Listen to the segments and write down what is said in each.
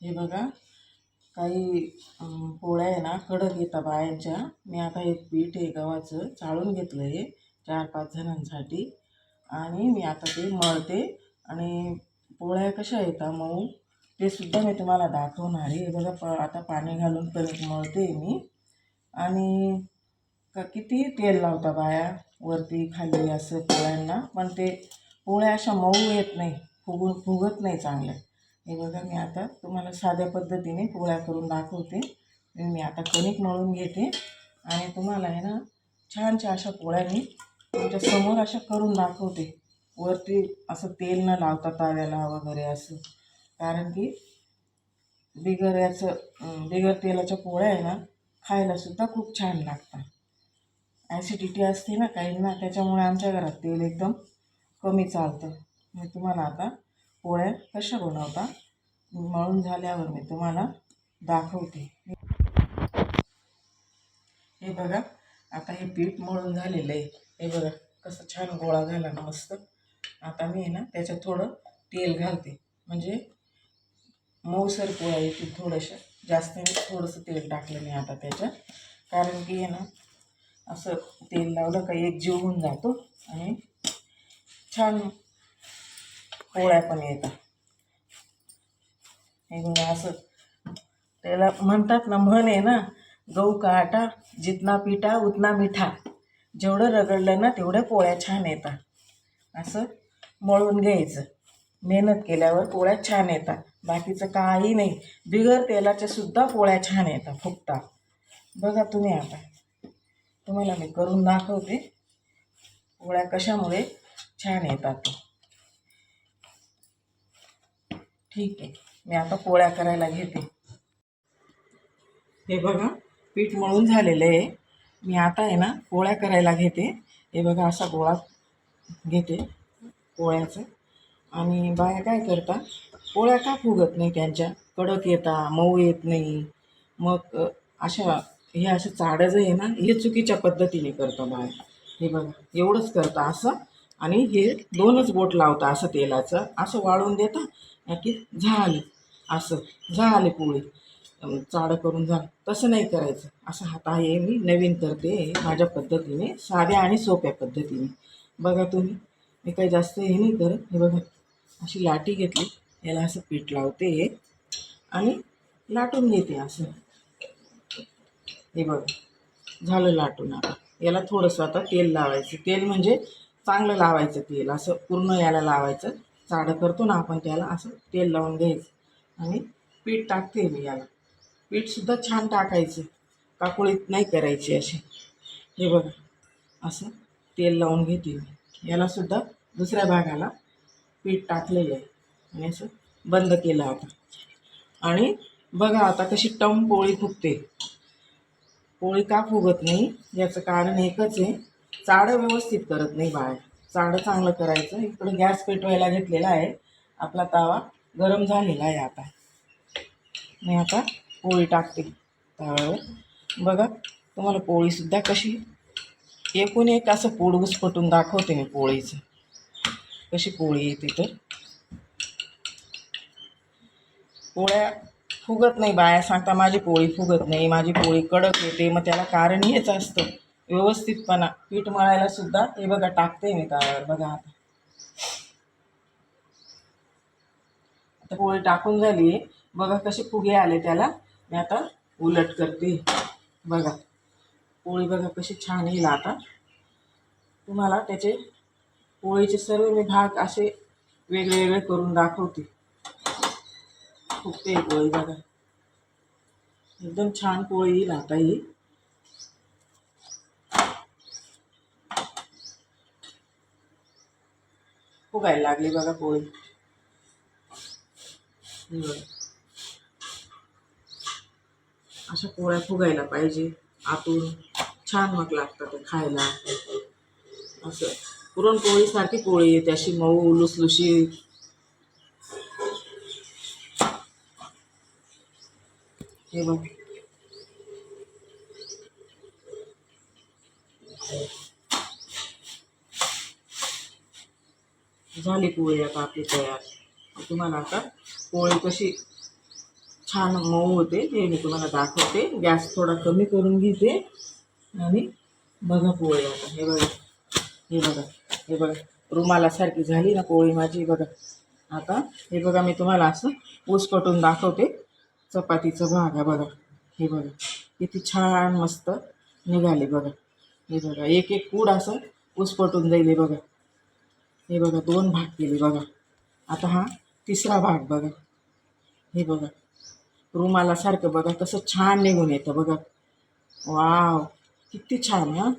हे बघा, काही पोळ्या आहे ना कडक येतात बायांच्या. मी आता एक पीठ आहे गव्हाचं चाळून घेतलं आहे 4-5 जणांसाठी आणि मी आता ते मळते आणि पोळ्या कशा येतात मऊ ते सुद्धा मी तुम्हाला दाखवणार आहे. हे बघा आता पाणी घालून परत मळते मी आणि किती तेल लावता बाया वरती खाली असं पोळ्यांना, पण ते पोळ्या अशा मऊ येत नाही, फुगत नाही चांगल्या. हे बघा मी आता तुम्हाला साध्या पद्धतीने पोळ्या करून दाखवते. मी आता कणिक मळून घेते आणि तुम्हाला आहे ना छानशा अशा पोळ्या मी तुमच्या समोर अशा करून दाखवते. वरती असं तेल न लावता तव्याला वगैरे असं, कारण की बिगर तेलाच्या पोळ्या आहे ना खायलासुद्धा खूप छान लागतात. ॲसिडिटी असते ना काहींना, त्याच्यामुळे आमच्या घरात तेल एकदम कमी चालतं. मी तुम्हाला आता पोळ्या कशा बनवता मळून झाल्यावर मी तुम्हाला दाखवते. हे बघा, आता हे पीठ मळून झालेलं आहे. हे बघा कसं छान गोळा झाला ना मस्त. आता मी ना त्याच्यात थोडं तेल घालते, म्हणजे मऊसर पोळ्या येतील. थोडंसं जास्त थोडंसं तेल टाकलं मी आता त्याच्यात, कारण की आहे ना असं तेल लावलं का एक जीव होऊन जातो आणि छान पोळ्या पण येतात. हे बघा असं त्याला म्हणतात ना, म्हण आहे ना, गहू का आटा जितना पिठा उतना मिठा. जेवढं रगडलं ना तेवढ्या पोळ्या छान येतात. असं मळून घ्यायचं, मेहनत केल्यावर पोळ्या छान येतात. बाकीचं काही नाही, बिगर तेलाच्या सुद्धा पोळ्या छान येतात, फुगतात. बघा तुम्ही आता तुम्हाला मी करून दाखवते पोळ्या कशामुळे छान येतात. ठीक आहे, मी आता पोळ्या करायला घेते. हे बघा पीठ मळून झालेलं आहे. मी आता आहे ना पोळ्या करायला घेते. हे बघा असा गोळा घेते पोळ्याचं. आणि बाया काय करतात, पोळ्या का फुगत नाही त्यांच्या, कडक येतात, मऊ येत नाही. मग हे असं चाडं जे आहे ना, हे चुकीच्या पद्धतीने करतं बाया. हे बघा एवढंच करतं असं, आणि हे 2च बोट लावतं असं तेलाचं, असं वाळून देतं की झाली, असं झाले पोळी चाडं करून झालं. तसं नाही करायचं. असं हाता हे मी नवीन करते माझ्या पद्धतीने, साध्या आणि सोप्या पद्धतीने. बघा तुम्ही, मी काही जास्त हे नाही करत. हे बघा अशी लाटी घेतली, याला असं पीठ लावते आणि लाटून घेते असं. हे बघा झालं लाटून. आता याला थोडंसं आता तेल लावायचं. तेल म्हणजे चांगलं लावायचं तेल, असं पूर्ण याला लावायचं. चाडं करतो ना आपण त्याला असं तेल लावून घ्यायचं. आणि पीठ टाकते मी याला. पीठसुद्धा छान टाकायचं, काकुळीत नाही करायची अशी. हे बघा असं तेल लावून घेते मी. यालासुद्धा दुसऱ्या भागाला पीठ टाकलेलं आहे आणि असं बंद केलं आता. आणि बघा आता कशी टम पोळी फुगते. पोळी का फुगत नाही याचं कारण एकच आहे, चाळं व्यवस्थित करत नाही बाहेर. चाळं चांगलं करायचं. इकडं गॅस पेटवायला घेतलेला आहे, आपला तवा गरम झालेला आहे. आता मी आता पोळी टाकते तव्यावर. बघा तुम्हाला पोळीसुद्धा कशी एकूण एक असं पोळ घुसपटून दाखवते मी पोळीचं, कशी पोळी येते. तर पोळ्या फुगत नाही. बाया सांगता माझी पोळी फुगत नाही, माझी पोळी कडक येते. मग त्याला कारण हेच असतं, व्यवस्थितपणा. पीठ मळायला सुद्धा हे बघा टाकते मी तव्यावर. बघा आता पोळी टाकून झाली. बघा कसे फुगे आले त्याला. मी आता उलट करते. बघा पोळी बघा कशी छान येईल. आता तुम्हाला त्याचे पोळीचे सर्व मी भाग असे वेगळे वेगळे करून दाखवते. फुगते पोळी बघा, एकदम छान पोळी येईल आता ही. फुगायला लागली बघा पोळी. अशा पोळ्या फुगायला पाहिजे आतून, छान मग लागतं ते खायला. असं पुरणपोळीसारखी पोळी येते, अशी मऊ लुसलुशीत. हे बघ झाली पोळी आता आपली तयार. तुम्हाला आता पोळी कशी छान मऊ होते ते मी तुम्हाला दाखवते. गॅस थोडा कमी करून घेते आणि बघा पोळी आता हे बघा, हे बघा, हे बघा रुमालासारखी झाली ना पोळी माझी. बघा आता हे बघा मी तुम्हाला असं उसपटून दाखवते. चपातीचं भाग आहे बघा, हे बघा किती छान मस्त निघाले बघा. हे बघा एक एक कूड असं उसपटून जाईल. हे बघा, हे बघा 2 भाग केले बघा. आता हा तिसरा भाग बघा. हे बघा रुमालासारखं बघा कसं छान निघून येतं बघा. वाव किती छान हां.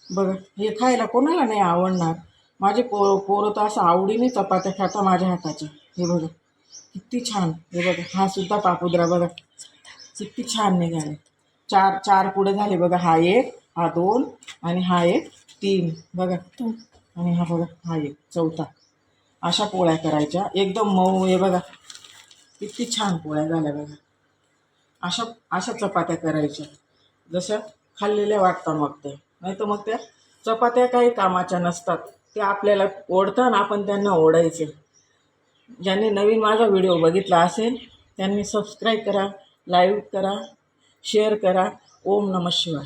बघा हे खायला कोणाला नाही आवडणार. माझे पोरं तर असं आवडीने चपात्या खाता माझ्या हाताच्या. हे बघा किती छान. हे बघा हा सुद्धा पापुद्रा बघा किती छान निघाले. 4 पुढे झाले बघा. हा 1, हा 2 आणि हा 1, 3 बघा. आणि हा बघा हा 1 चौथा. अशा पोळ्या करायच्या एकदम मऊ. हे बघा किती छान पोळ्या झाल्या बघा. अशा अशा चपात्या करायच्या जशा खाल्लेल्या वाटतात मग ते. नाही तर मग त्या चपात्या काही कामाच्या नसतात. ते आपल्याला ओढतात आपण त्यांना ओढायचे. ज्यांनी नवीन माझा व्हिडिओ बघितला असेल त्यांनी सबस्क्राईब करा, लाईक करा, शेअर करा. ओम नमः शिवाय.